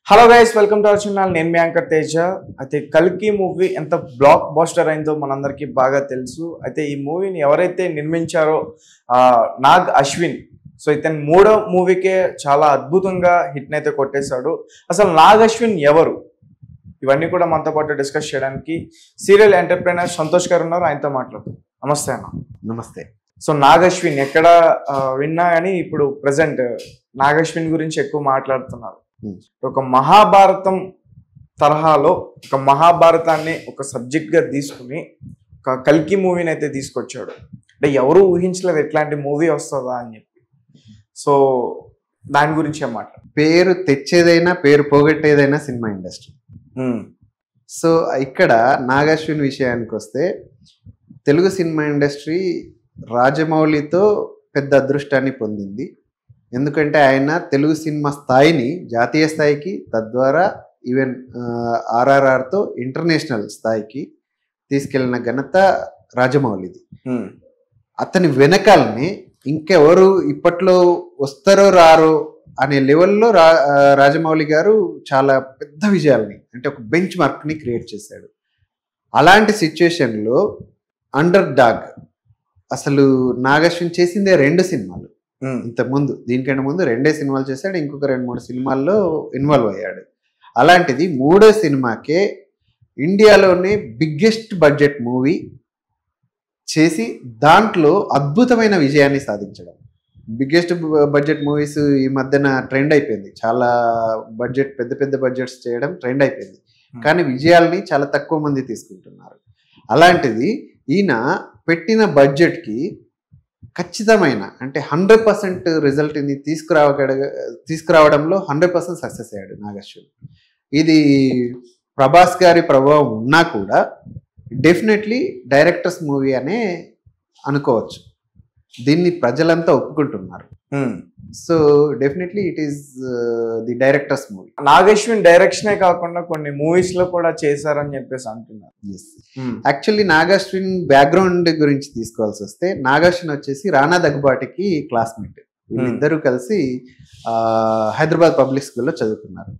Hello guys, welcome to our channel. నేను మీ anchor Teja. అయితే కల్కి మూవీ ఎంత బ్లాక్ బాస్టర్ అయిందో మనందరికీ బాగా తెలుసు. అయితే ఈ మూవీని ఎవరైతే నిర్మించారో నాగ్ అశ్విన్, సో ఇతను మూడో మూవీకే చాలా అద్భుతంగా హిట్ అయితే కొట్టేశాడు. అసలు నాగ్ అశ్విన్ ఎవరు, ఇవన్నీ కూడా మనతో పాటు డిస్కస్ చేయడానికి సీరియల్ ఎంటర్ప్రైనర్ సంతోష్ గారు ఉన్నారు. ఆయనతో మాట్లాడుతాం. నమస్తే అన్న. నమస్తే. సో నాగ్ అశ్విన్ ఎక్కడ విన్నా కానీ ఇప్పుడు ప్రజెంట్ నాగ్ అశ్విన్ గురించి ఎక్కువ మాట్లాడుతున్నారు. ఒక మహాభారతం తరహాలో ఒక మహాభారతాన్ని ఒక సబ్జెక్ట్ గా తీసుకుని ఒక కల్కి మూవీని అయితే తీసుకొచ్చాడు. అంటే ఎవరు ఊహించలేదు ఎట్లాంటి మూవీ వస్తుందా అని చెప్పి. సో దాని గురించి ఏమాట, పేరు తెచ్చేదైనా పేరు పోగొట్టేదైనా సినిమా ఇండస్ట్రీ. సో ఇక్కడ నాగ్ అశ్విన్ విషయానికి వస్తే, తెలుగు సినిమా ఇండస్ట్రీ రాజమౌళితో పెద్ద అదృష్టాన్ని పొందింది. ఎందుకంటే ఆయన తెలుగు సినిమా స్థాయిని జాతీయ స్థాయికి, తద్వారా ఈవెన్ ఆర్ఆర్ఆర్తో ఇంటర్నేషనల్ స్థాయికి తీసుకెళ్లిన ఘనత రాజమౌళిది. అతని వెనకాలని ఇంకెవరు ఇప్పట్లో వస్తారో రారో అనే లెవెల్లో రాజమౌళి గారు చాలా పెద్ద విజయాల్ని, అంటే ఒక బెంచ్ మార్క్ని క్రియేట్ చేశాడు. అలాంటి సిచ్యుయేషన్లో అండర్ డాగ్, అసలు నాగ్ అశ్విన్ చేసిందే 2 సినిమాలు. ఇంతకుముందు దీనికంటే ముందు 2 సినిమాలు చేశాడు, ఇంకొక 2-3 సినిమాల్లో ఇన్వాల్వ్ అయ్యాడు. అలాంటిది 3వ సినిమాకే ఇండియాలోనే బిగ్గెస్ట్ బడ్జెట్ మూవీ చేసి దాంట్లో అద్భుతమైన విజయాన్ని సాధించడం. బిగ్గెస్ట్ బడ్జెట్ మూవీస్ ఈ మధ్యన ట్రెండ్ అయిపోయింది. చాలా బడ్జెట్, పెద్ద పెద్ద బడ్జెట్స్ చేయడం ట్రెండ్ అయిపోయింది. కానీ విజయాల్ని చాలా తక్కువ మంది తీసుకుంటున్నారు. అలాంటిది ఈయన పెట్టిన బడ్జెట్కి ఖచ్చితమైన, అంటే 100% రిజల్ట్ని తీసుకురావడంలో 100% సక్సెస్ అయ్యాడు నాగ్ అశ్విన్. ఇది ప్రభాస్ గారి ప్రభావం ఉన్నా కూడా డెఫినెట్లీ డైరెక్టర్స్ మూవీ అనే అనుకోవచ్చు. దీన్ని ప్రజలంతా ఒప్పుకుంటున్నారు. So definitely it is the director's movie. Nag Ashwin డైరెక్షనే కాకుండా కొన్ని మూవీస్ లో కూడా చేశారని చెప్పేసి అంటున్నారు. యాక్చువల్లీ నాగ్ అశ్విన్ బ్యాక్గ్రౌండ్ గురించి తీసుకోవాల్సి వస్తే, నాగ్ అశ్విన్ వచ్చేసి రానా దగ్గుబాటికి క్లాస్మేట్. వీళ్ళిద్దరూ కలిసి హైదరాబాద్ పబ్లిక్ స్కూల్లో చదువుకున్నారు.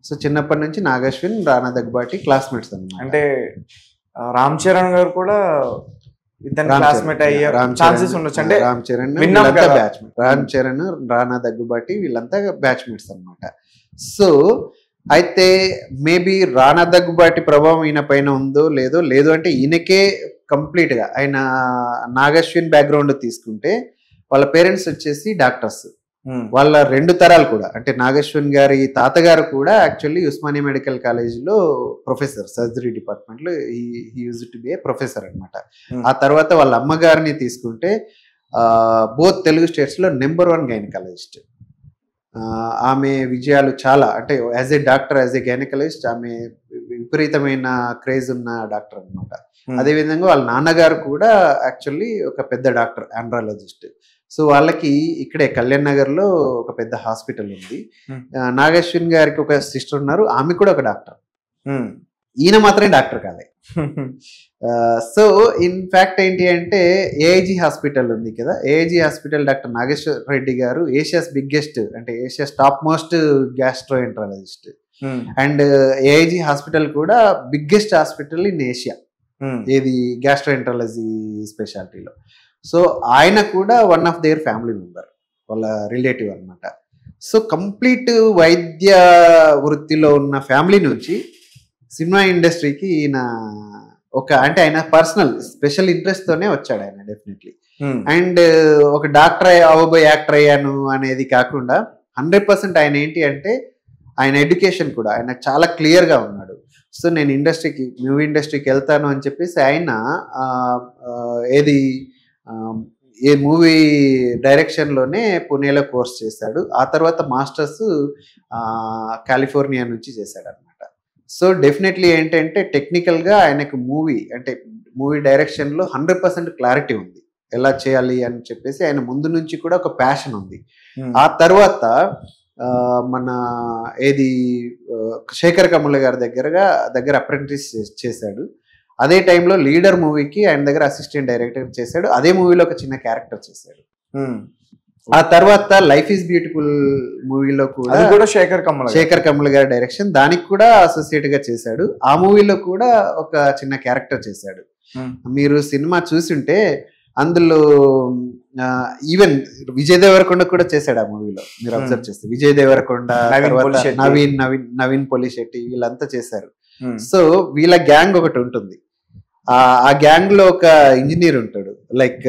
సో చిన్నప్పటి నుంచి నాగ్ అశ్విన్, రానా దగ్గుబాటి క్లాస్మేట్స్ అన్నమాట. అంటే రామ్ చరణ్ గారు కూడా ఇతని క్లాస్మేట్ అయ్యే ఛాన్సెస్ ఉండొచ్చు. అంటే రామ్ చరణ్, రానా దగ్గుబాటి వీళ్ళంతా బ్యాచ్మేట్స్ అన్నమాట. సో అయితే మేబీ రానా దగ్గుబాటి ప్రభావం ఈయన పైన ఉందో లేదు అంటే ఈయనకే కంప్లీట్ గా, ఆయన నాగ్ అశ్విన్ బ్యాక్గ్రౌండ్ తీసుకుంటే వాళ్ళ పేరెంట్స్ వచ్చేసి డాక్టర్స్. వాళ్ళ 2 తరాలు కూడా, అంటే నాగ్ అశ్విన్ గారి తాతగారు కూడా యాక్చువల్లీ ఉస్మానియా మెడికల్ కాలేజీలో ప్రొఫెసర్, సర్జరీ డిపార్ట్మెంట్ లో use to be a professor అనమాట. ఆ తర్వాత వాళ్ళ అమ్మగారిని తీసుకుంటే బోత్ తెలుగు స్టేట్స్ లో నెంబర్ 1 గైనకాలజిస్ట్. ఆమె విజయాలు చాలా, అంటే as a doctor, as a gynaecologist ఆమె విపరీతమైన క్రేజ్ ఉన్న డాక్టర్ అనమాట. అదేవిధంగా వాళ్ళ నాన్నగారు కూడా యాక్చువల్లీ ఒక పెద్ద డాక్టర్, ఆండ్రాలజిస్ట్. సో వాళ్ళకి ఇక్కడే కళ్యాణ్ నగర్ లో ఒక పెద్ద హాస్పిటల్ ఉంది. నాగ్ అశ్విన్ గారికి ఒక సిస్టర్ ఉన్నారు, ఆమె కూడా ఒక డాక్టర్. ఈయన మాత్రమే డాక్టర్ కాదే. సో ఇన్ ఫ్యాక్ట్ ఏంటి అంటే, ఏఐజీ హాస్పిటల్ ఉంది కదా, AIG hospital doctor Nageshwar Reddy గారు ఏషియాస్ బిగ్గెస్ట్, అంటే Asia's top most gastroenterologist. And AIG hospital కూడా బిగ్గెస్ట్ హాస్పిటల్ ఇన్ ఏషియా, ఏది గ్యాస్ట్రోఎంట్రాలజీ స్పెషాలిటీలో. సో ఆయన కూడా one of their family member, వాళ్ళ రిలేటివ్ అనమాట. సో కంప్లీట్ వైద్య వృత్తిలో ఉన్న ఫ్యామిలీ నుంచి సినిమా ఇండస్ట్రీకి ఈయన అంటే ఆయన పర్సనల్ స్పెషల్ ఇంట్రెస్ట్ తోనే వచ్చాడు ఆయన డెఫినెట్లీ. అండ్ ఒక డాక్టర్ అవబోయే యాక్టర్ అయ్యాను అనేది కాకుండా 100% ఆయన ఏంటి అంటే, ఆయన ఎడ్యుకేషన్ కూడా ఆయన చాలా క్లియర్ గా ఉన్నాడు. సో నేను మూవీ ఇండస్ట్రీకి వెళ్తాను అని చెప్పేసి ఆయన ఏ మూవీ డైరెక్షన్లోనే పుణేలో కోర్స్ చేశాడు. ఆ తర్వాత మాస్టర్స్ కాలిఫోర్నియా నుంచి చేశాడు అనమాట. సో డెఫినెట్లీ ఏంటంటే టెక్నికల్గా ఆయనకు మూవీ డైరెక్షన్లో 100% క్లారిటీ ఉంది, ఎలా చేయాలి అని చెప్పేసి. ఆయన ముందు నుంచి కూడా ఒక ప్యాషన్ ఉంది. ఆ తర్వాత మన శేఖర్ కమ్ముల గారి దగ్గర అప్రెంటిస్ చేశాడు. అదే టైంలో లీడర్ మూవీకి ఆయన దగ్గర అసిస్టెంట్ డైరెక్టర్ చేశాడు. అదే మూవీలో ఒక చిన్న క్యారెక్టర్ చేశాడు. ఆ తర్వాత లైఫ్ ఈజ్ బ్యూటిఫుల్ మూవీలో అది కూడా కూడా శేఖర్ కమల్ గారి డైరెక్షన్, దానికి కూడా అసోసియేట్ గా చేశాడు. ఆ మూవీలో కూడా ఒక చిన్న క్యారెక్టర్ చేశాడు. మీరు సినిమా చూసుంటే అందులో ఈవెన్ విజయ్ దేవరకొండ కూడా చేశాడు ఆ మూవీలో. మీరు అబ్జర్వ్ చేస్తే విజయ్ దేవరకొండ, నవీన్ పోలిశెట్టి వీళ్ళంతా చేశారు. సో వీళ్ళ గ్యాంగ్ ఒకటి ఉంటుంది. ఆ గ్యాంగ్ లో ఒక ఇంజనీర్ ఉంటాడు, లైక్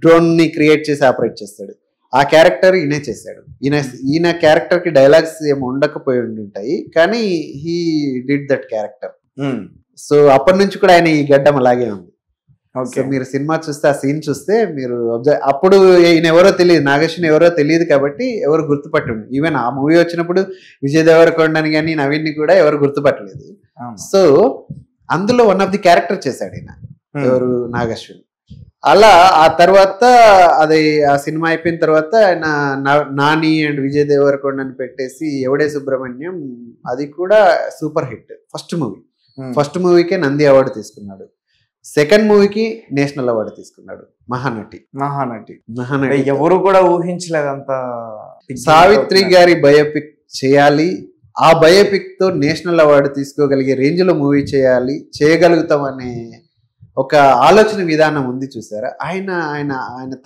డ్రోన్ ని క్రియేట్ చేసి ఆపరేట్ చేస్తాడు. ఆ క్యారెక్టర్ ఈయనే చేశాడు. ఈయన క్యారెక్టర్ కి డైలాగ్స్ ఏమి ఉండకపోయి ఉంటాయి, కానీ he did that character. So అప్పటి నుంచి కూడా ఆయన ఈ గడ్డం అలాగే ఉంది. సో మీరు సినిమా చూస్తే ఆ సీన్ చూస్తే మీరు అప్పుడు ఈయన ఎవరో తెలియదు, నాగేశ్వన్ ఎవరో తెలియదు కాబట్టి ఎవరు గుర్తుపట్టండి. ఈవెన్ ఆ మూవీ వచ్చినప్పుడు విజయ్ దేవరకొండని కానీ నవీన్ ని కూడా ఎవరు గుర్తుపట్టలేదు. సో అందులో వన్ ఆఫ్ ది క్యారెక్టర్ చేశాడు ఈయన, ఎవరు నాగేశ్వన్. అలా ఆ తర్వాత అది ఆ సినిమా అయిపోయిన తర్వాత ఆయన నాని అండ్ విజయ్ దేవరకొండని పెట్టేసి ఎవడే సుబ్రహ్మణ్యం, అది కూడా సూపర్ హిట్. ఫస్ట్ మూవీకే నంది అవార్డు తీసుకున్నాడు. సెకండ్ మూవీకి నేషనల్ అవార్డు తీసుకున్నాడు. మహానటి ఎవరు కూడా ఊహించలేదు అంత. సావిత్రి గారి బయోపిక్ చేయాలి, ఆ బయోపిక్ తో నేషనల్ అవార్డు తీసుకోగలిగే రేంజ్ లో మూవీ చేయగలుగుతాం అనే ఒక ఆలోచన విధానం ఉంది చూసారా. ఆయన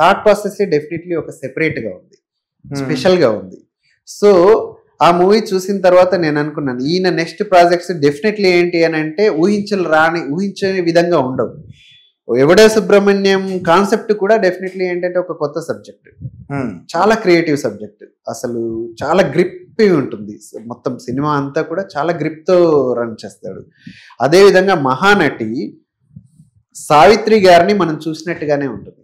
థాట్ ప్రాసెస్ డెఫినెట్లీ ఒక సెపరేట్ గా ఉంది, స్పెషల్ గా ఉంది. సో ఆ మూవీ చూసిన తర్వాత నేను అనుకున్నాను ఈయన నెక్స్ట్ ప్రాజెక్ట్స్ డెఫినెట్లీ ఏంటి అని అంటే ఊహించని విధంగా ఉండవు. ఎవడే సుబ్రహ్మణ్యం కాన్సెప్ట్ కూడా డెఫినెట్లీ ఏంటంటే ఒక కొత్త సబ్జెక్ట్, చాలా క్రియేటివ్ సబ్జెక్ట్, అసలు చాలా గ్రిప్ ఉంటుంది. మొత్తం సినిమా అంతా కూడా చాలా గ్రిప్ తో రన్ చేస్తాడు. అదే విధంగా మహానటి సావిత్రి గారిని మనం చూసినట్టుగానే ఉంటుంది.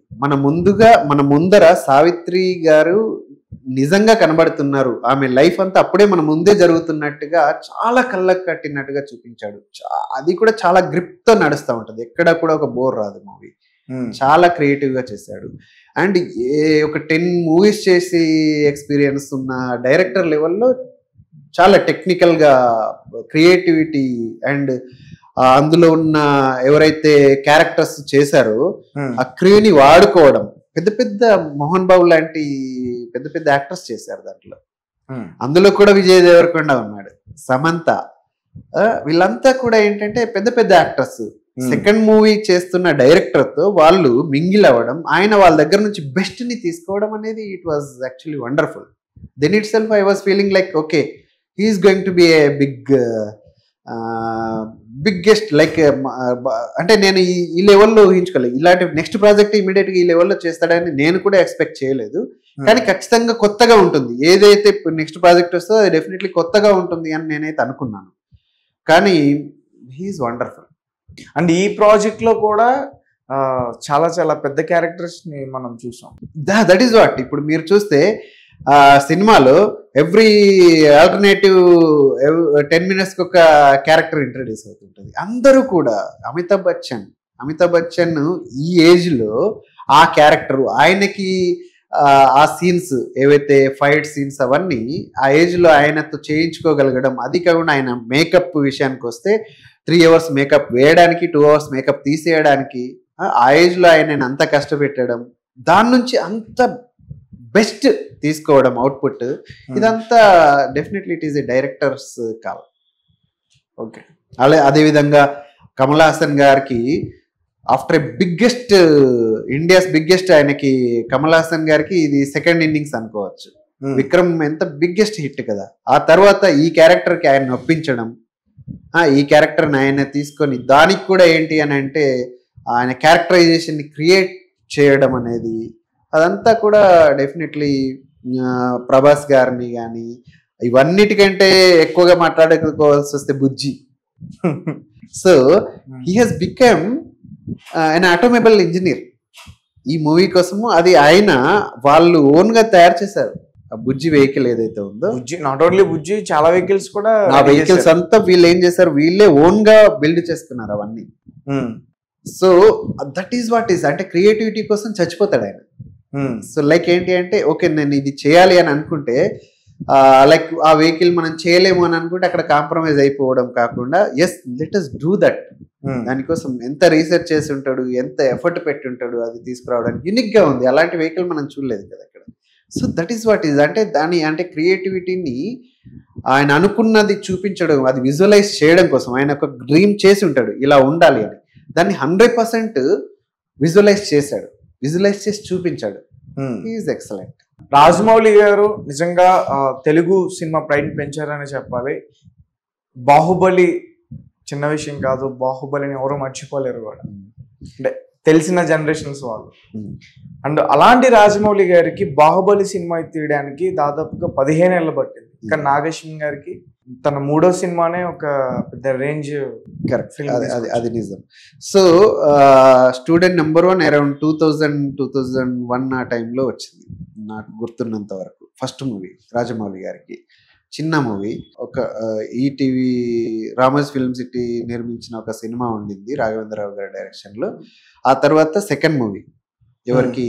మన ముందర సావిత్రి గారు నిజంగా కనబడుతున్నారు. ఆమె లైఫ్ అంతా అప్పుడే మన ముందే జరుగుతున్నట్టుగా చాలా కళ్ళకు కట్టినట్టుగా చూపించాడు. అది కూడా చాలా గ్రిప్ తో నడుస్తూ ఉంటది, ఎక్కడ కూడా ఒక బోర్ రాదు మూవీ. చాలా క్రియేటివ్ గా చేశాడు. అండ్ ఒక 10 మూవీస్ చేసి ఎక్స్పీరియన్స్ ఉన్న డైరెక్టర్ లెవెల్లో చాలా టెక్నికల్ గా క్రియేటివిటీ అండ్ అందులో ఉన్న ఎవరైతే క్యారెక్టర్స్ చేశారో ఆ క్రియేని వాడుకోవడం. పెద్ద మోహన్ బాబు లాంటి పెద్ద యాక్టర్స్ చేశారు దాంట్లో. అందులో కూడా విజయ్ దేవరకొండ ఉన్నాడు, సమంత, వీళ్ళంతా కూడా ఏంటంటే పెద్ద యాక్టర్స్. సెకండ్ మూవీ చేస్తున్న డైరెక్టర్ తో వాళ్ళు మింగిల్ అవ్వడం, ఆయన వాళ్ళ దగ్గర నుంచి బెస్ట్ ని తీసుకోవడం అనేది it was actually wonderful. Then itself I was feeling like okay he's going to be a biggest like అంటే నేను ఈ లెవెల్లో ఊహించుకోలేదు. ఇలాంటి నెక్స్ట్ ప్రాజెక్ట్ ఇమీడియట్ గా ఈ లెవెల్లో చేస్తాడని నేను కూడా ఎక్స్పెక్ట్ చేయలేదు. కానీ ఖచ్చితంగా కొత్తగా ఉంటుంది, ఏదైతే నెక్స్ట్ ప్రాజెక్ట్ వస్తుందో అది డెఫినెట్లీ కొత్తగా ఉంటుంది అని నేనైతే అనుకున్నాను. కానీ హీఈస్ వండర్ఫుల్. అండ్ ఈ ప్రాజెక్ట్ లో కూడా చాలా పెద్ద క్యారెక్టర్స్ ని మనం చూసాం. That is what. ఇప్పుడు మీరు చూస్తే ఆ సినిమాలో ఎవ్రీ ఆల్టర్నేటివ్ 10 minutes కి ఒక క్యారెక్టర్ ఇంట్రడ్యూస్ అవుతుంటుంది. అందరూ కూడా అమితాబ్ బచ్చన్ ఈ ఏజ్ లో ఆ క్యారెక్టర్ ఆయనకి ఆ సీన్స్ ఏవైతే ఫైట్ సీన్స్ అవన్నీ ఆ ఏజ్ లో ఆయనతో చేయించుకోగలగడం. అది కాకుండా ఆయన మేకప్ విషయానికి వస్తే 3 hours మేకప్ వేయడానికి, 2 hours మేకప్ తీసేయడానికి ఆ ఏజ్ లో ఆయన అంత కష్టపెట్టడం, దాని నుంచి అంత బెస్ట్ తీసుకోవడం అవుట్పుట్, ఇదంతా definitely it is a directors call. Okay. అదేవిధంగా కమల్ హాసన్ గారికి ఆఫ్టర్ ఇండియాస్ బిగ్గెస్ట్ ఆయనకి కమల్ హాసన్ గారికి ఇది సెకండ్ ఇన్నింగ్స్ అనుకోవచ్చు. విక్రమ్ ఎంత బిగ్గెస్ట్ హిట్ కదా, ఆ తర్వాత ఈ క్యారెక్టర్ కి ఆయన ఒప్పించడం, ఈ క్యారెక్టర్ని ఆయన తీసుకొని దానికి కూడా ఏంటి అని అంటే ఆయన క్యారెక్టరైజేషన్ ని క్రియేట్ చేయడం అనేది, అదంతా కూడా డెఫినెట్లీ ప్రభాస్ గారిని కానీ ఇవన్నిటికంటే ఎక్కువగా మాట్లాడుకోవాల్సి వస్తే Bujji. So he has become an automobile engineer ఈ మూవీ కోసము. అది ఆయన వాళ్ళు ఓన్ గా తయారు చేశారు. ఆ బుజ్జి వెహికల్ ఏదైతే ఉందో, నాట్ ఓన్లీ బుజ్జి, చాలా వెహికల్స్ కూడా, ఆ వెహికల్స్ అంతా వీళ్ళు ఏం చేశారు, వీళ్ళే ఓన్ గా బిల్డ్ చేసుకున్నారు అవన్నీ. So that is what is అంటే క్రియేటివిటీ కోసం చచ్చిపోతాడు ఆయన. సో లైక్ ఏంటి అంటే ఓకే నేను ఇది చేయాలి అని అనుకుంటే లైక్ ఆ వెహికల్ మనం చేయలేము అని అనుకుంటే అక్కడ కాంప్రమైజ్ అయిపోవడం కాకుండా yes let us do that. దానికోసం ఎంత రీసెర్చ్ చేసి ఉంటాడు, ఎంత ఎఫర్ట్ పెట్టి ఉంటాడు అది తీసుకురావడానికి. యూనిక్ గా ఉంది, అలాంటి వెహికల్ మనం చూడలేదు కదా అక్కడ. So that is what is అంటే దాని అంటే క్రియేటివిటీని ఆయన అనుకున్నది చూపించడం, అది విజువలైజ్ చేయడం కోసం ఆయన ఒక డ్రీమ్ చేసి ఉంటాడు ఇలా ఉండాలి అని. దాన్ని 100% విజువలైజ్ చేశాడు, విజువలైజ్ చేసి చూపించాడు. Is excellent. రాజమౌళి గారు నిజంగా తెలుగు సినిమా ప్రైడ్ పెంచారని చెప్పాలి. బాహుబలి చిన్న విషయం కాదు, బాహుబలిని ఎవరు మర్చిపోలేరు కూడా, అంటే తెలిసిన జనరేషన్స్ వాళ్ళు. అండ్ అలాంటి రాజమౌళి గారికి బాహుబలి సినిమా తీయడానికి దాదాపుగా 15 ఏళ్ళు పట్టింది. కానీ నాగశ్విన్ గారికి తన 3వ సినిమానే ఒక పెద్ద రేంజ్. కరెక్ట్, అది నిజం. సో స్టూడెంట్ నెంబర్ 1 అరౌండ్ 2001 ఆ టైంలో వచ్చింది నాకు గుర్తున్నంత వరకు. ఫస్ట్ మూవీ రాజమౌళి గారికి, చిన్న మూవీ. ఒక ఈటీవీ రామోస్ ఫిల్మ్ సిటీ నిర్మించిన ఒక సినిమా ఉండింది రాఘవేంద్రరావు గారి డైరెక్షన్లో. ఆ తర్వాత సెకండ్ మూవీ ఎవరికి,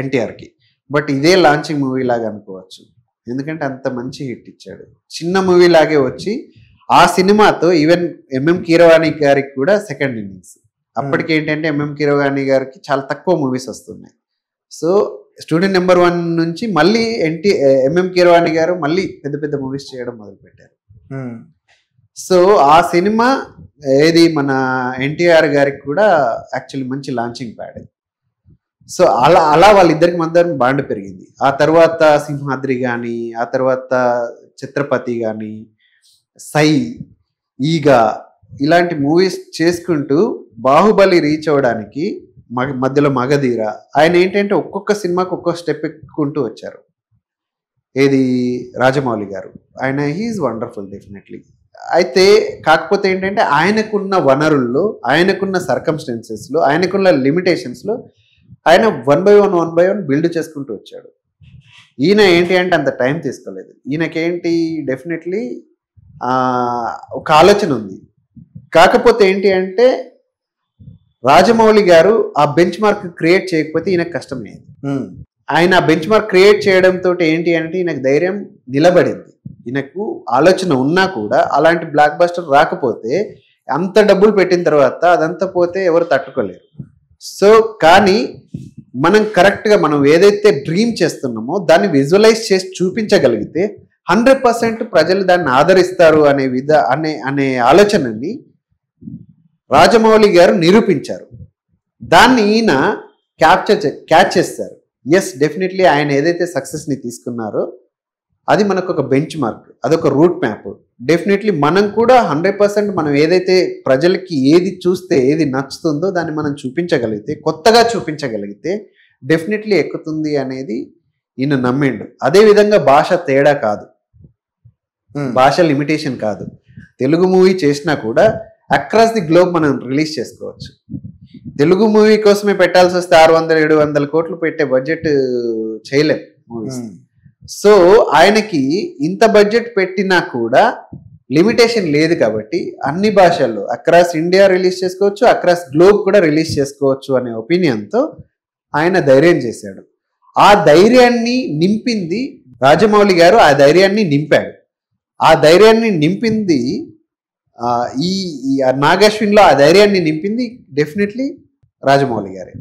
ఎన్టీఆర్కి. బట్ ఇదే లాంచింగ్ మూవీ లాగా అనుకోవచ్చు, ఎందుకంటే అంత మంచి హిట్ ఇచ్చాడు. చిన్న మూవీ లాగే వచ్చి ఆ సినిమాతో ఈవెన్ ఎంఎం కీరవాణి గారికి కూడా సెకండ్ ఇన్నింగ్స్. అప్పటికి ఏంటంటే ఎంఎం కీరవాణి గారికి చాలా తక్కువ మూవీస్ వస్తున్నాయి. సో స్టూడెంట్ నెంబర్ 1 నుంచి మళ్ళీ ఎంఎం కీరవాణి గారు మళ్ళీ పెద్ద పెద్ద మూవీస్ చేయడం మొదలుపెట్టారు. సో ఆ సినిమా ఏది మన ఎన్టీఆర్ గారికి కూడా యాక్చువల్లీ మంచి లాంచింగ్ ప్యాడ్. సో అలా వాళ్ళిద్దరికి మధ్య బాండ్ పెరిగింది. ఆ తర్వాత సింహాద్రి కానీ, ఆ తర్వాత ఛత్రపతి కానీ, సై, ఈగా ఇలాంటి మూవీస్ చేసుకుంటూ బాహుబలి రీచ్ అవ్వడానికి మధ్యలో మగధీర ఆయన ఏంటంటే ఒక్కొక్క సినిమాకి ఒక్కొక్క స్టెప్ ఎక్కుంటూ వచ్చారు. ఏది రాజమౌళి గారు, ఆయన హీఈస్ వండర్ఫుల్ డెఫినెట్లీ. అయితే కాకపోతే ఏంటంటే ఆయనకున్న వనరుల్లో, ఆయనకున్న సర్కమ్స్టెన్సెస్లో, ఆయనకున్న లిమిటేషన్స్లో ఆయన 1 by 1 బిల్డ్ చేసుకుంటూ వచ్చాడు. ఈయన ఏంటి అంటే అంత టైం తీసుకోలేదు. ఈయనకేంటి డెఫినెట్లీ ఒక ఆలోచన ఉంది. కాకపోతే ఏంటి అంటే రాజమౌళి గారు ఆ బెంచ్ మార్క్ క్రియేట్ చేయకపోతే ఈయనకు కష్టమయ్యేది. ఆయన ఆ బెంచ్ మార్క్ క్రియేట్ చేయడంతో ఏంటి అంటే ఈయనకు ధైర్యం నిలబడింది. ఈయనకు ఆలోచన ఉన్నా కూడా అలాంటి బ్లాక్ బస్టర్ రాకపోతే, అంత డబ్బులు పెట్టిన తర్వాత అదంతా పోతే ఎవరు తట్టుకోలేరు. సో కానీ మనం కరెక్ట్గా మనం ఏదైతే డ్రీమ్ చేస్తున్నామో దాన్ని విజువలైజ్ చేసి చూపించగలిగితే 100% ప్రజలు దాన్ని ఆదరిస్తారు అనే ఆలోచనని రాజమౌళి గారు నిరూపించారు. దాన్ని ఈయన క్యాచ్ చేస్తారు. ఎస్ డెఫినెట్లీ ఆయన ఏదైతే సక్సెస్ని తీసుకున్నారో అది మనకు ఒక బెంచ్ మార్క్, అదొక రూట్ మ్యాప్. డెఫినెట్లీ మనం కూడా 100% మనం ఏదైతే ప్రజలకి ఏది చూస్తే ఏది నచ్చుతుందో దాన్ని మనం చూపించగలిగితే, కొత్తగా చూపించగలిగితే డెఫినెట్లీ ఎక్కుతుంది అనేది ఈయన నమ్మిండు. అదేవిధంగా భాష తేడా కాదు, భాష లిమిటేషన్ కాదు. తెలుగు మూవీ చేసినా కూడా అక్రాస్ ది గ్లోబ్ మనం రిలీజ్ చేసుకోవచ్చు. తెలుగు మూవీ కోసమే పెట్టాల్సి వస్తే 600-700 కోట్లు పెట్టే బడ్జెట్ చేయలేం మూవీస్. సో ఆయనకి ఇంత బడ్జెట్ పెట్టినా కూడా లిమిటేషన్ లేదు కాబట్టి అన్ని భాషల్లో అక్రాస్ ఇండియా రిలీజ్ చేసుకోవచ్చు, అక్రాస్ గ్లోబ్ కూడా రిలీజ్ చేసుకోవచ్చు అనే ఒపీనియన్తో ఆయన ధైర్యం చేశాడు. ఆ ధైర్యాన్ని నింపింది రాజమౌళి గారు, ఆ ధైర్యాన్ని నింపాడు. ఆ ధైర్యాన్ని నింపింది ఈ నాగశ్విన్లో ఆ ధైర్యాన్ని నింపింది డెఫినెట్లీ రాజమౌళి గారే.